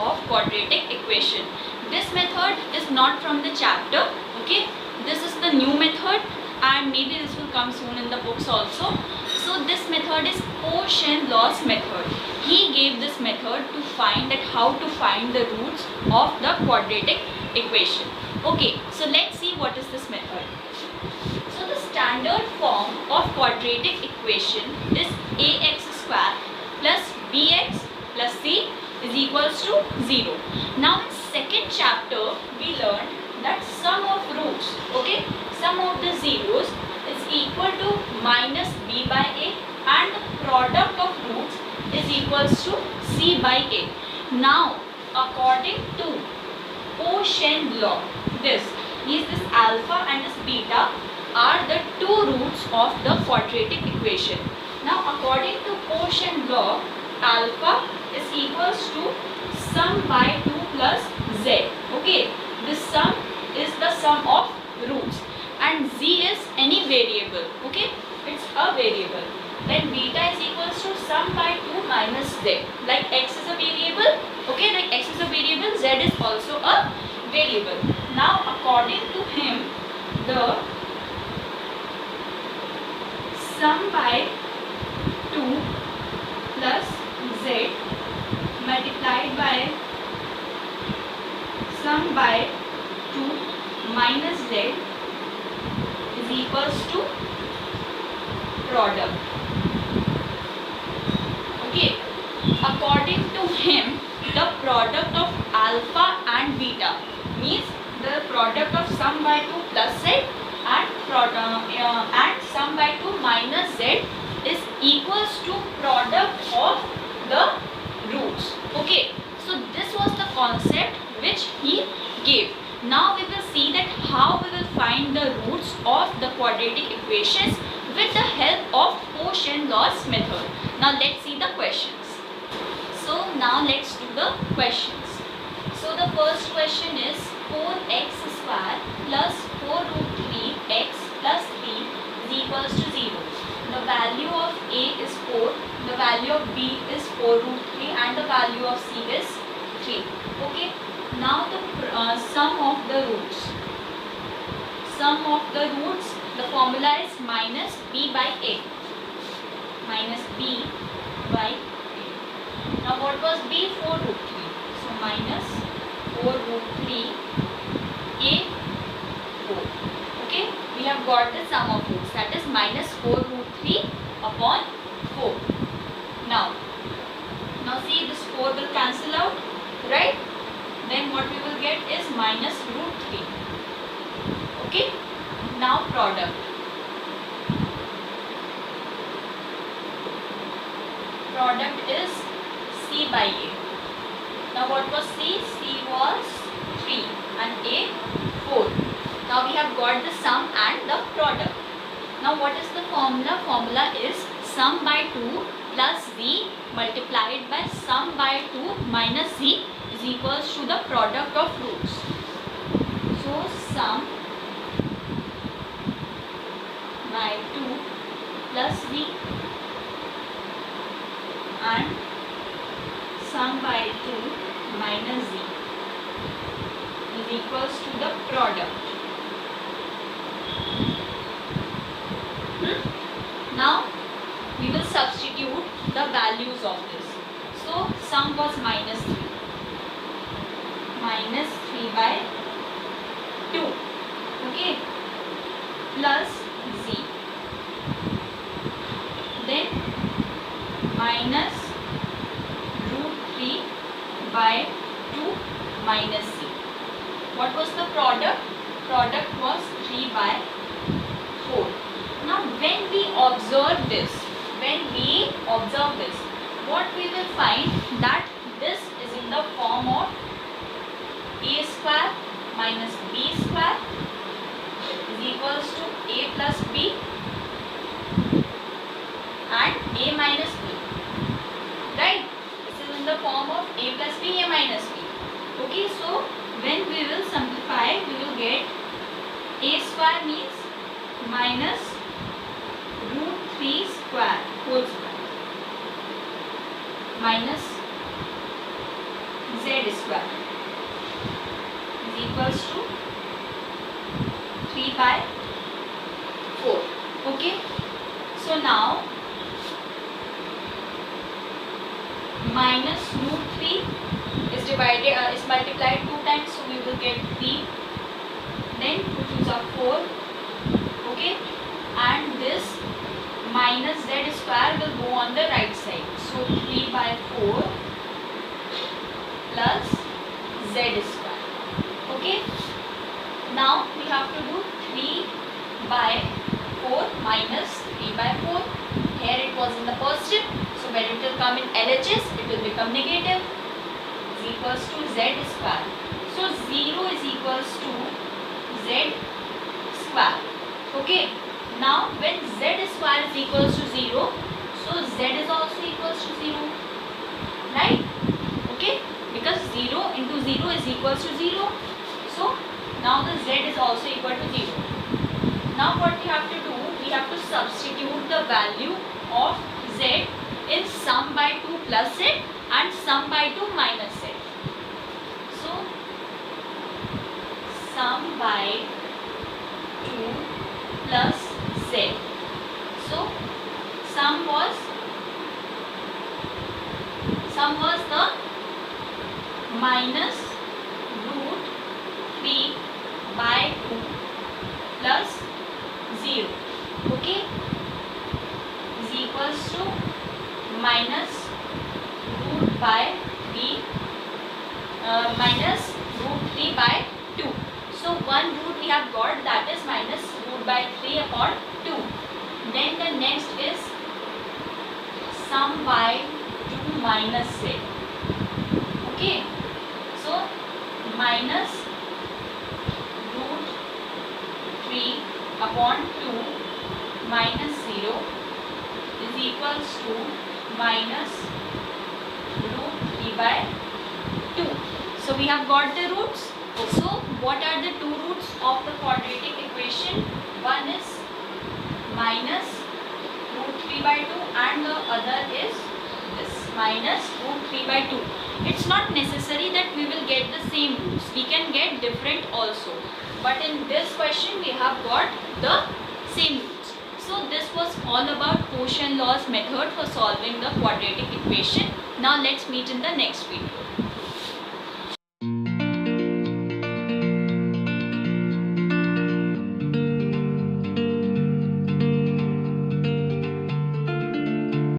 of quadratic equation. This method is not from the chapter, okay? This is the new method, and maybe this will come soon in the books also. So this method is PoShenLoh's method. He gave this method to find that how to find the roots of the quadratic equation. Okay, so let's see what is this method. So the standard form of quadratic equation is ax square plus bx plus c is equals to 0. Now in second chapter we learned that sum of roots, okay, sum of the zeros is equal to minus b by a, and the product of roots is equals to c by a. Now according to PoShenLoh, this alpha and this beta are the two roots of the quadratic equation. Now according to PoShenLoh, alpha is equals to sum by 2 plus z. Okay, this sum is the sum of roots, and z is any variable, okay, it's a variable. Then beta is equals to sum by 2 minus z. Like x is a variable, okay, like x is a variable, z is also a variable. Now according to him, the sum by 2 plus z multiplied by sum by 2 minus z is equals to product. Okay, according to him, the product of alpha and beta means the product of sum by 2 plus z and sum by 2 minus z is equals to product of the roots. Okay, so this was the concept which he gave. Now we will see that how we will find the roots of the quadratic equations with the help of PoShenLoh's method. Now let's see the questions. So now let's do the questions. So the first question is 4x square plus 4 root 3x plus b is equals to 0. The value of a is 4, the value of b is 4 root 3, and the value of c is 3. Okay, now the sum of the roots. Sum of the roots, the formula is minus b by a. Minus b by a. Now what was b? 4 root 3. So minus 4 root 3 a 4. Okay, we have got the sum of roots, that is minus 4 root 3 upon 4. Now see, this 4 will cancel out, right? Then what we will get is minus root 3. Okay, now product. Product is c by a. Now what was c? C was 3 and a 4. Now we have got the sum and the product. Now what is the formula? Formula is sum by 2 plus z multiplied by sum by 2 minus z is equals to the product of roots. So sum by 2 plus z and sum by 2 minus z is equals to the product. Now we will substitute the values of this. So sum was minus 3. Minus 3 by 2. Okay. Plus z. Then minus root 3 by 2 minus z. What was the product? Product was 3 by 4. Now when we observe this, what we will find that this is in the form of a square minus b square is equals to a plus b and a minus b, right? This is in the form of a plus b, a minus b. Okay, so when we will simplify, we will get a square means minus root 3 square whole square minus z square is equals to 3 by 4. Okay. So now minus root 3 is multiplied 2 times, so we will get 3. Then 2 2s are 4. Okay. And this minus z square will go on the right side. So 3 by 4 plus z square. Okay. Now we have to do 3 by 4 minus 3 by 4. Here it was in the positive. So when it will come in LHS, it will become negative. Is equals to z square. So 0 is equals to z square. Okay. Now when z square is equals to 0, so z is also equals to 0. Right? Okay. Because 0 into 0 is equals to 0. So now the z is also equal to 0. Now what we have to do, we have to substitute the value of z in sum by 2 plus z and sum by 2 minus z. So sum by 2 plus z. So sum was the minus root 3 by 2 plus 0. Okay. Is equals to minus root by 3 minus root 3 by 2. So one root we have got, that is minus root by 3 upon 2. Then the next is sum by 2 minus z. Okay. So minus root 3 upon 2 minus 0 is equals to minus root 3 by 2. So we have got the roots. So what are the two roots of the quadratic equation? One is minus root 3 by 2 and the other is this minus root 3 by 2. It's not necessary that we will get the same roots. We can get different also. But in this question we have got the same roots. So this was all about PoShenLoh's method for solving the quadratic equation. Now let's meet in the next video.